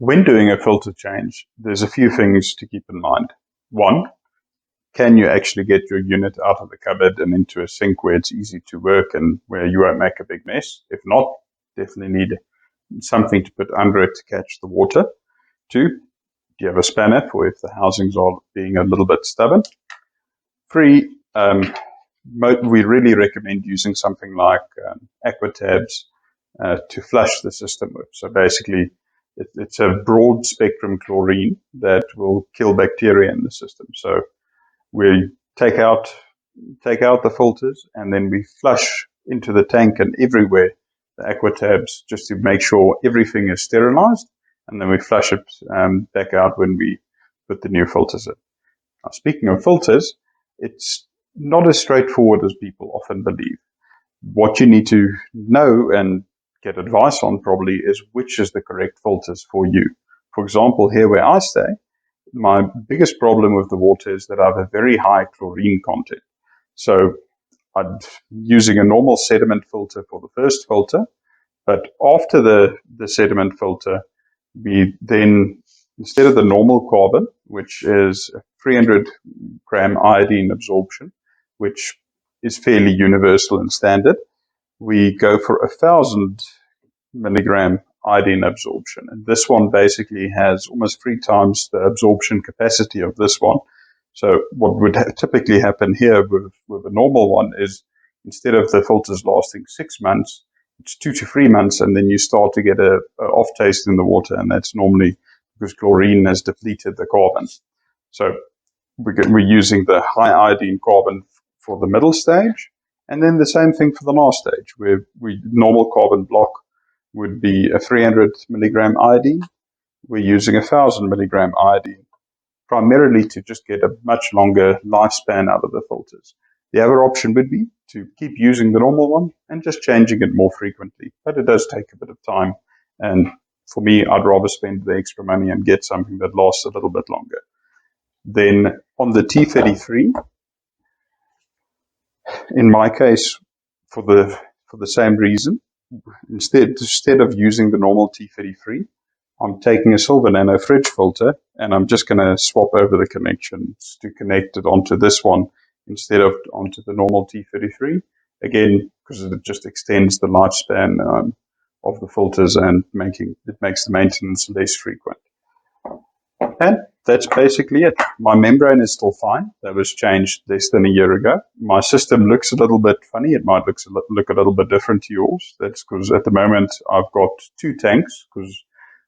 When doing a filter change, there's a few things to keep in mind. One, can you actually get your unit out of the cupboard and into a sink where it's easy to work and where you won't make a big mess? If not, definitely need something to put under it to catch the water. Two, do you have a spanner for if the housings are being a little bit stubborn? Three, we really recommend using something like aqua tabs to flush the system with. So basically, it's a broad spectrum chlorine that will kill bacteria in the system. So we take out the filters and then we flush into the tank and everywhere the aqua tabs just to make sure everything is sterilized, and then we flush it back out when we put the new filters in. Now, speaking of filters, it's not as straightforward as people often believe. What you need to know and get advice on probably is which is the correct filters for you. For example, here where I stay, my biggest problem with the water is that I have a very high chlorine content. So I'm using a normal sediment filter for the first filter, but after the sediment filter, we then, instead of the normal carbon, which is a 300 gram iodine absorption, which is fairly universal and standard, we go for 1,000 milligram iodine absorption. And this one basically has almost 3 times the absorption capacity of this one. So what would typically happen here with a normal one is, instead of the filters lasting 6 months, it's 2 to 3 months, and then you start to get a off taste in the water, and that's normally because chlorine has depleted the carbon. So we're using the high iodine carbon for the middle stage, and then the same thing for the last stage, where normal carbon block would be a 300 milligram iodine. We're using 1,000 milligram iodine, primarily to just get a much longer lifespan out of the filters. The other option would be to keep using the normal one and just changing it more frequently, but it does take a bit of time. And for me, I'd rather spend the extra money and get something that lasts a little bit longer. Then on the T33, in my case, for the same reason, instead of using the normal T33, I'm taking a silver nano fridge filter, and I'm just going to swap over the connections to connect it onto this one instead of onto the normal T33. Again, because it just extends the lifespan of the filters and it makes the maintenance less frequent. And that's basically it. My membrane is still fine. That was changed less than a year ago. My system looks a little bit funny. It might look a little bit different to yours. That's because at the moment I've got 2 tanks, because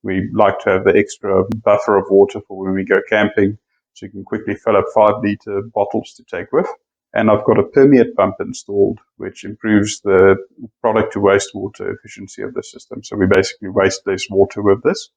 we like to have the extra buffer of water for when we go camping, so you can quickly fill up 5-liter bottles to take with. And I've got a permeate pump installed, which improves the product to wastewater efficiency of the system. So we basically waste less water with this.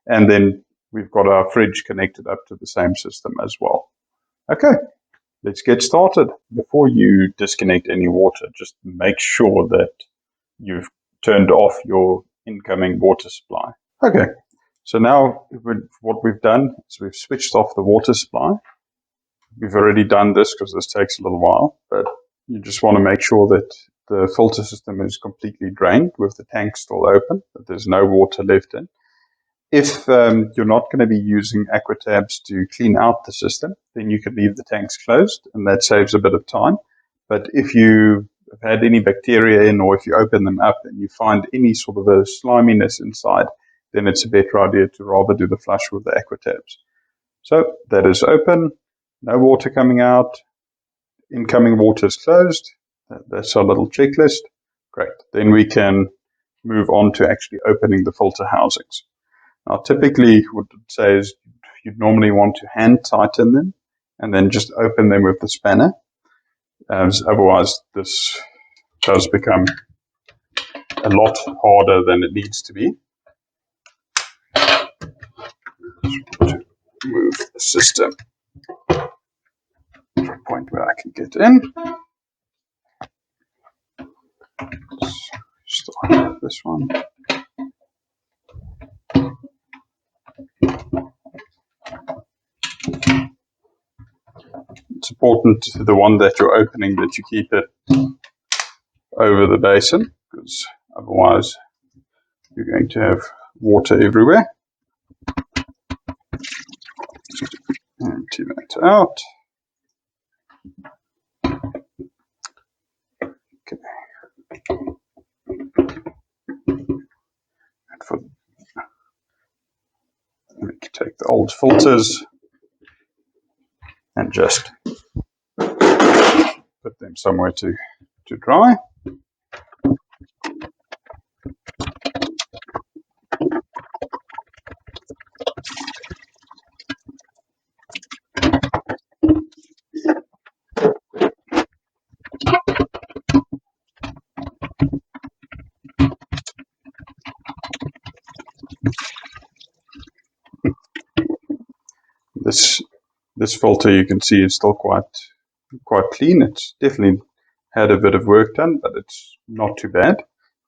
And then we've got our fridge connected up to the same system as well. Okay, let's get started. Before you disconnect any water, just make sure that you've turned off your incoming water supply. Okay, so now what we've done is we've switched off the water supply. We've already done this because this takes a little while, but you just want to make sure that the filter system is completely drained with the tank still open, that there's no water left in. If you're not going to be using aqua tabs to clean out the system, then you can leave the tanks closed, and that saves a bit of time. But if you have had any bacteria in, or if you open them up and you find any sort of a sliminess inside, then it's a better idea to rather do the flush with the aqua tabs. So that is open, no water coming out, incoming water is closed. That's our little checklist. Great. Then we can move on to actually opening the filter housings. Now, typically, what I'd say is you'd normally want to hand tighten them and then just open them with the spanner. Otherwise, this does become a lot harder than it needs to be. To move the system to a point where I can get in. Start with this one. It's important, the one that you're opening, that you keep it over the basin, because otherwise you're going to have water everywhere. Empty that out. Okay. We can take the old filters and just put them somewhere to dry. This filter, you can see, is still quite clean. It's definitely had a bit of work done, but it's not too bad.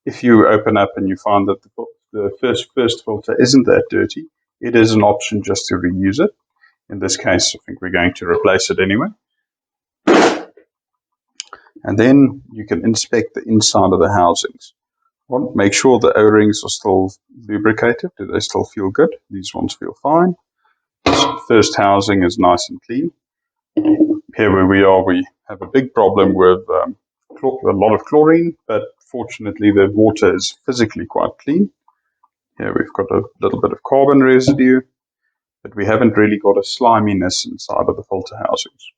If you open up and you find that the first filter isn't that dirty, it is an option just to reuse it. In this case, I think we're going to replace it anyway. And then you can inspect the inside of the housings. Well, make sure the O-rings are still lubricated. Do they still feel good? These ones feel fine. First housing is nice and clean. Here where we are, we have a big problem with a lot of chlorine, but fortunately the water is physically quite clean. Here we've got a little bit of carbon residue, but we haven't really got a sliminess inside of the filter housings,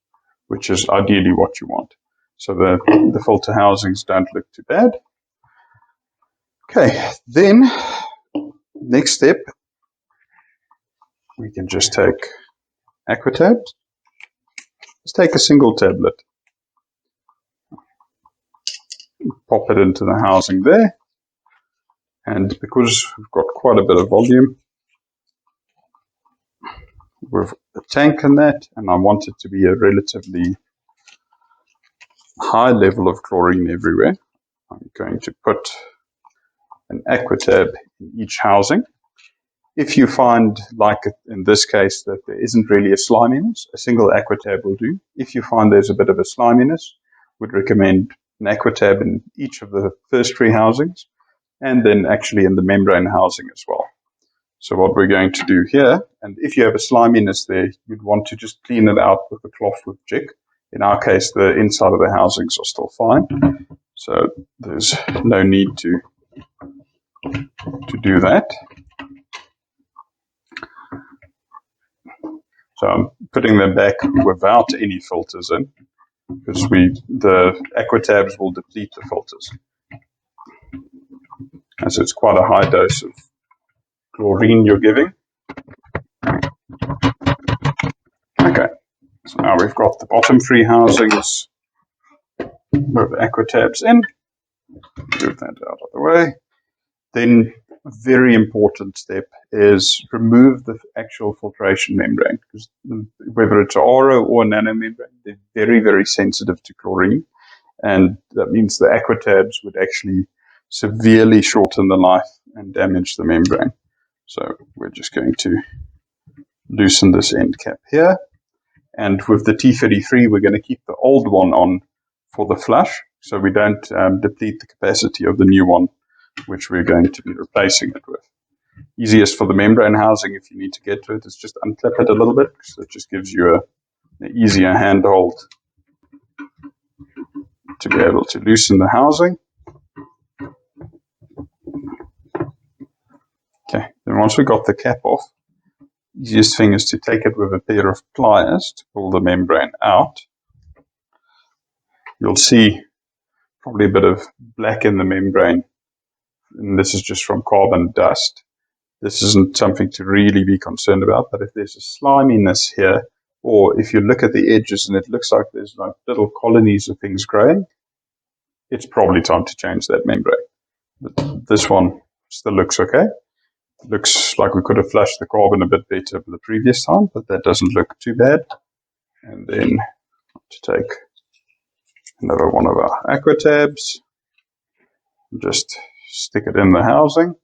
which is ideally what you want. So the filter housings don't look too bad. Okay, then next step, we can just take Aquatabs. Let's take a single tablet, pop it into the housing there, and because we've got quite a bit of volume with a tank in that, and I want it to be a relatively high level of chlorine everywhere, I'm going to put an Aquatab in each housing. If you find, like in this case, that there isn't really a sliminess, a single Aquatab will do. If you find there's a bit of a sliminess, would recommend an Aquatab in each of the first 3 housings, and then actually in the membrane housing as well. So what we're going to do here, and if you have a sliminess there, you'd want to just clean it out with a cloth with Jig. In our case, the inside of the housings are still fine, so there's no need to do that. So I'm putting them back without any filters in, because the Aquatabs will deplete the filters. And so it's quite a high dose of chlorine you're giving. Okay, so now we've got the bottom 3 housings with Aquatabs in. Move that out of the way. Then a very important step is remove the actual filtration membrane, because whether it's a RO or a nano membrane, they're very, very sensitive to chlorine, and that means the Aquatabs would actually severely shorten the life and damage the membrane. So we're just going to loosen this end cap here, and with the T33 we're going to keep the old one on for the flush, so we don't deplete the capacity of the new one, which we're going to be replacing it with. Easiest for the membrane housing, if you need to get to it, is just unclip it a little bit, because it just gives you an easier handhold to be able to loosen the housing. Okay, then once we got the cap off, easiest thing is to take it with a pair of pliers to pull the membrane out. You'll see probably a bit of black in the membrane, and this is just from carbon dust. This isn't something to really be concerned about, but if there's a sliminess here, or if you look at the edges and it looks like there's like little colonies of things growing, it's probably time to change that membrane. But this one still looks okay. It looks like we could have flushed the carbon a bit better the previous time, but that doesn't look too bad. And then to take another one of our Aquatabs, just stick it in the housing,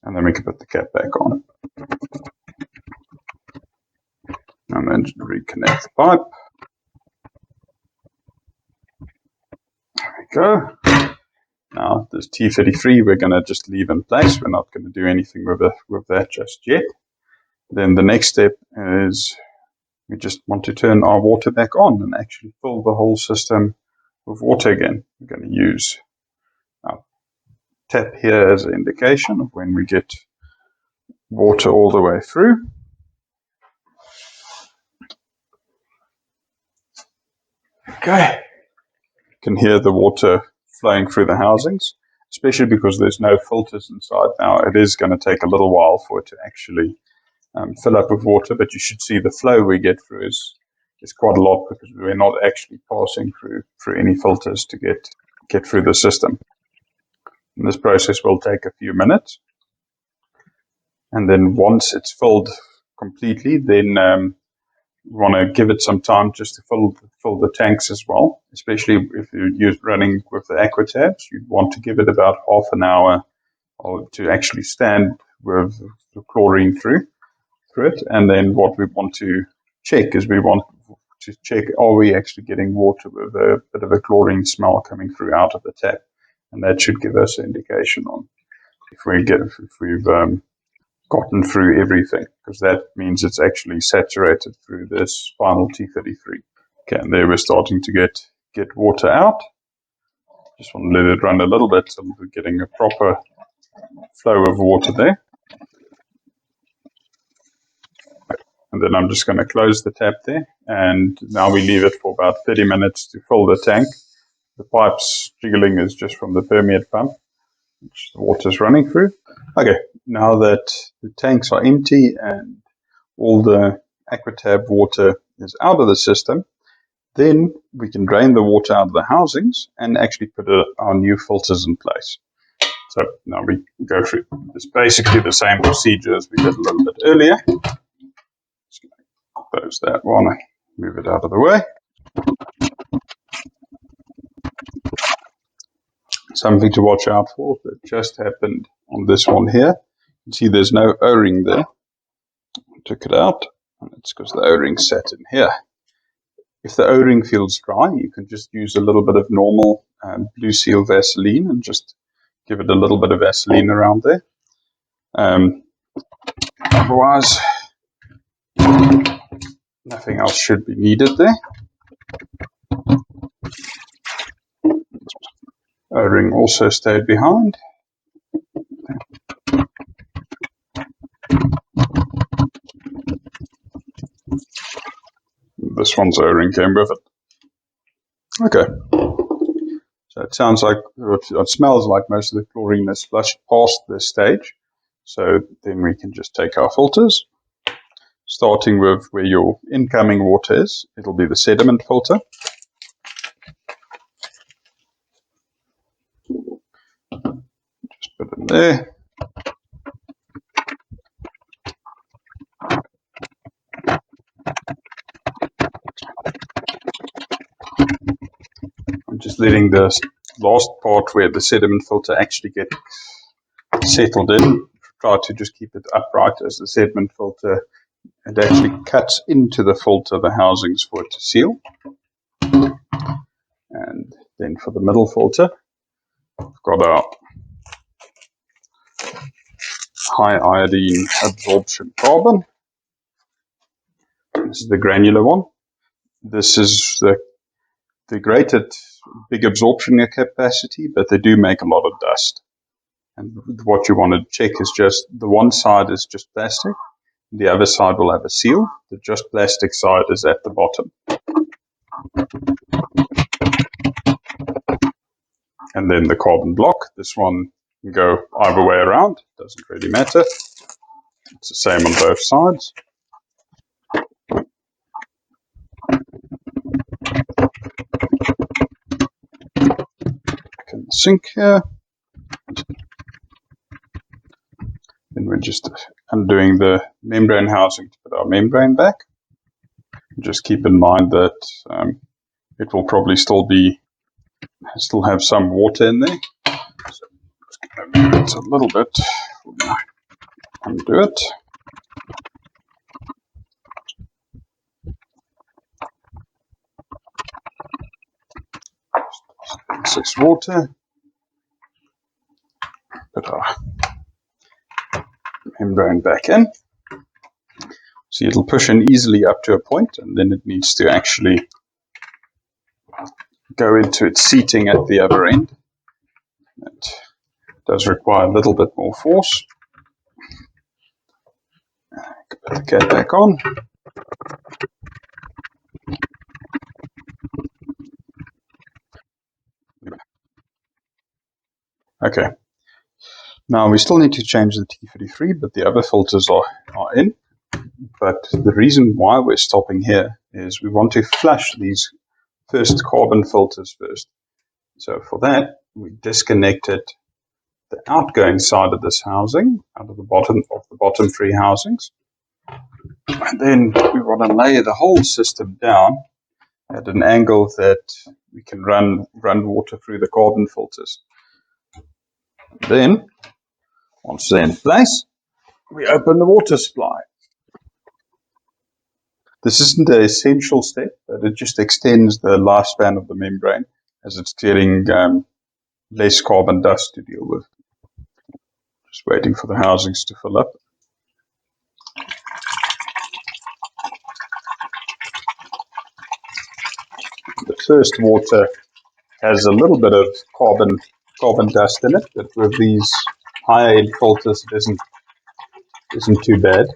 and then we can put the cap back on. And then reconnect the pipe. There we go. Now this T33 we're going to just leave in place. We're not going to do anything with that just yet. Then the next step is we just want to turn our water back on and actually fill the whole system with water again. We're going to use our tap here as an indication of when we get water all the way through. Okay, you can hear the water flowing through the housings, especially because there's no filters inside now. It is going to take a little while for it to actually fill up with water, but you should see the flow we get through is quite a lot, because we're not actually passing through any filters to get through the system. And this process will take a few minutes, and then once it's filled completely, then we want to give it some time just to fill the tanks as well, especially if you're running with the aqua tabs. You'd want to give it about half an hour to actually stand with the chlorine through it. And then what we want to check is we want to check, are we actually getting water with a bit of a chlorine smell coming through out of the tap, and that should give us an indication on if we've gotten through everything, because that means it's actually saturated through this final T33. Okay, and there we're starting to get water out. Just want to let it run a little bit so we're getting a proper flow of water there. And then I'm just going to close the tap there, and now we leave it for about 30 minutes to fill the tank. The pipes jiggling is just from the permeate pump, which the water is running through. Okay, now that the tanks are empty and all the AquaTab water is out of the system, then we can drain the water out of the housings and actually put our new filters in place. So now we go through this, basically the same procedure as we did a little bit earlier. Just going to close that one and move it out of the way. Something to watch out for that just happened on this one here. You can see there's no O-ring there. I took it out, and it's because the O-ring sat in here. If the O-ring feels dry, you can just use a little bit of normal Blue Seal Vaseline and just give it a little bit of Vaseline around there. Otherwise, nothing else should be needed there. O-ring also stayed behind. This one's O-ring came with it. Okay. So it sounds like, it smells like most of the chlorine is flushed past this stage. So then we can just take our filters, starting with where your incoming water is. It'll be the sediment filter. Just put it in there. I'm just letting the last part where the sediment filter actually gets settled in. Try to just keep it upright as the sediment filter, it actually cuts into the filter, the housings for it to seal. And then for the middle filter, we've got our high iodine absorption carbon. This is the granular one. This is the rated big absorption capacity, but they do make a lot of dust. And what you want to check is just the one side is just plastic, the other side will have a seal. The just plastic side is at the bottom. And then the carbon block, this one can go either way around, doesn't really matter. It's the same on both sides. Back in the sink here. Then we're just undoing the membrane housing to put our membrane back. Just keep in mind that it will probably still have some water in there. So I'm just going to move it a little bit. Undo it. Excess water. Put our membrane back in. See, it'll push in easily up to a point, and then it needs to actually go into its seating at the other end. It does require a little bit more force. Put the cap back on. Okay. Now we still need to change the T33, but the other filters are in. But the reason why we're stopping here is we want to flush these first carbon filters first. So for that, we disconnected the outgoing side of this housing out of the bottom three housings. And then we want to lay the whole system down at an angle that we can run water through the carbon filters. Then, once they're in place, we open the water supply. This isn't an essential step, but it just extends the lifespan of the membrane as it's getting less carbon dust to deal with. Just waiting for the housings to fill up. The first water has a little bit of carbon dust in it, but with these high-end filters, it isn't too bad.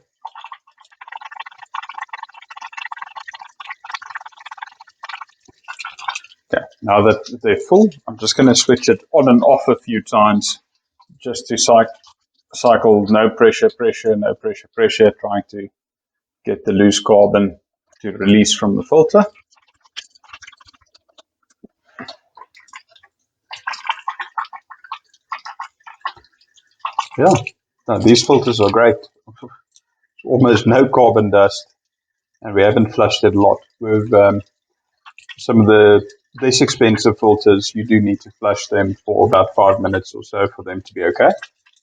Okay, now that they're full, I'm just going to switch it on and off a few times just to cycle no pressure, no pressure, trying to get the loose carbon to release from the filter. Yeah, no, these filters are great. Almost no carbon dust, and we haven't flushed it a lot. With some of the less expensive filters, you do need to flush them for about 5 minutes or so for them to be okay.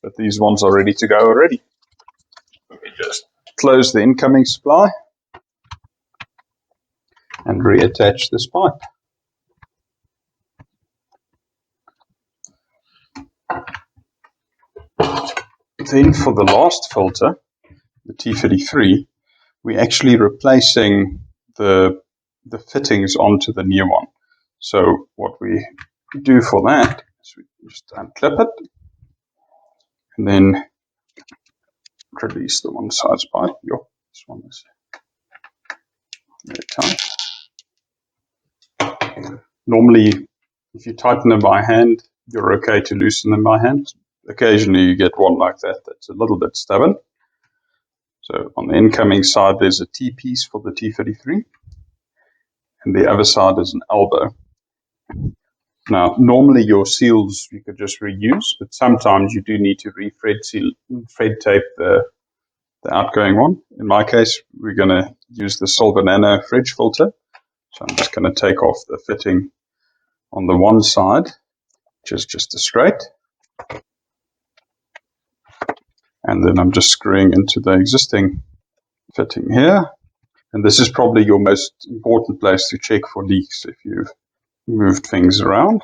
But these ones are ready to go already. Let me just close the incoming supply and reattach this pipe. Then for the last filter, the T33, we're actually replacing the fittings onto the new one. So what we do for that is we just unclip it and then release the one side's pipe. This one is very tight. Normally, if you tighten them by hand, you're okay to loosen them by hand. Occasionally you get one like that that's a little bit stubborn. So on the incoming side, there's a T-piece for the T33, and the other side is an elbow. Now, normally your seals you could just reuse, but sometimes you do need to thread tape the outgoing one. In my case, we're going to use the Silver Nano fridge filter. So I'm just going to take off the fitting on the one side, which is just a straight. And then I'm just screwing into the existing fitting here. And this is probably your most important place to check for leaks if you've moved things around.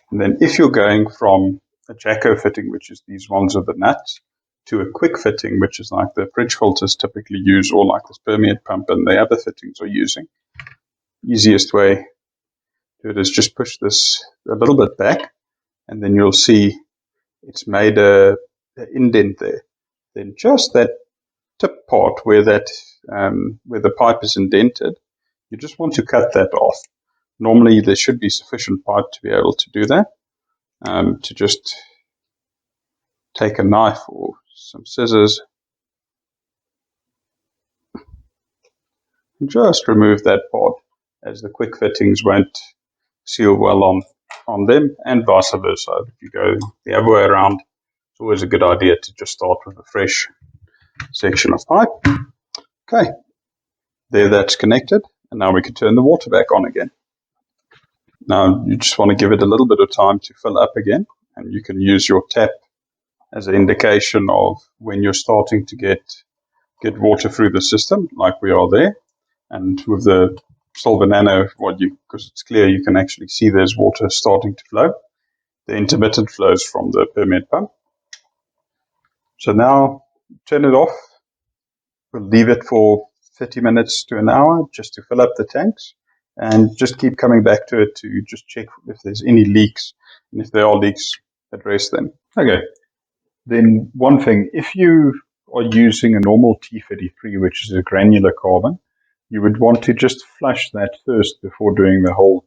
And then if you're going from a Jacko fitting, which is these ones with the nuts, to a quick fitting, which is like the fridge filters typically use, or like this permeate pump and the other fittings are using, easiest way to do it is just push this a little bit back, and then you'll see it's made an indent there. Then just that tip part where the pipe is indented, you just want to cut that off. Normally there should be sufficient pipe to be able to do that. To just take a knife or some scissors and just remove that part, as the quick fittings won't seal well on them, and vice versa. If you go the other way around, it's always a good idea to just start with a fresh section of pipe. Okay, there, that's connected, and now we can turn the water back on again. Now you just want to give it a little bit of time to fill up again, and you can use your tap as an indication of when you're starting to get water through the system, like we are there. And with the Silver Nano, because it's clear, you can actually see there's water starting to flow. The intermittent flows from the permeate pump. So now turn it off. We'll leave it for 30 minutes to an hour just to fill up the tanks, and just keep coming back to it to just check if there's any leaks, and if there are leaks, address them. Okay, then one thing, if you are using a normal T33, which is a granular carbon, you would want to just flush that first before doing the whole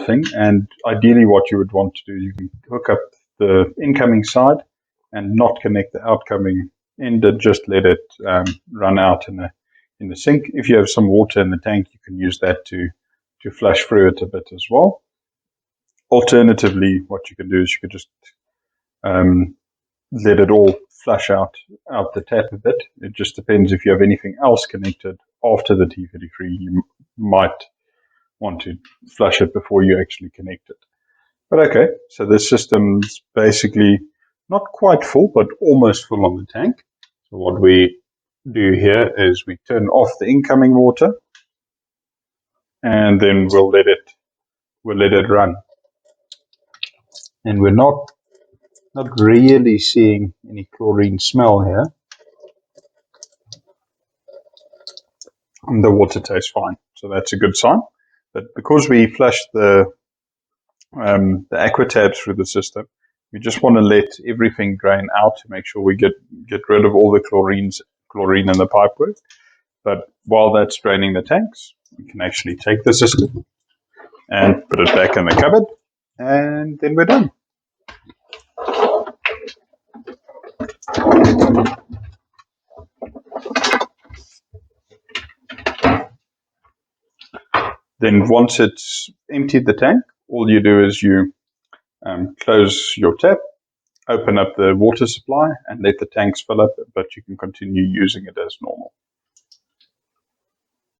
thing. And ideally what you would want to do, you can hook up the incoming side and not connect the outgoing end, and just let it run out in the sink. If you have some water in the tank, you can use that to flush through it a bit as well. Alternatively, what you can do is you could just let it all flush out the tap a bit. It just depends if you have anything else connected after the T33. You might want to flush it before you actually connect it. But okay, so the system's basically not quite full, but almost full on the tank. So what we do here is we turn off the incoming water, and then we'll let it run. And we're not really seeing any chlorine smell here. And the water tastes fine, so that's a good sign. But because we flushed the aqua tabs through the system, we just want to let everything drain out to make sure we get rid of all the chlorine in the pipework. But while that's draining the tanks, we can actually take the system and put it back in the cupboard, and then we're done. Then once it's emptied the tank, all you do is you close your tap, open up the water supply, and let the tanks fill up, but you can continue using it as normal.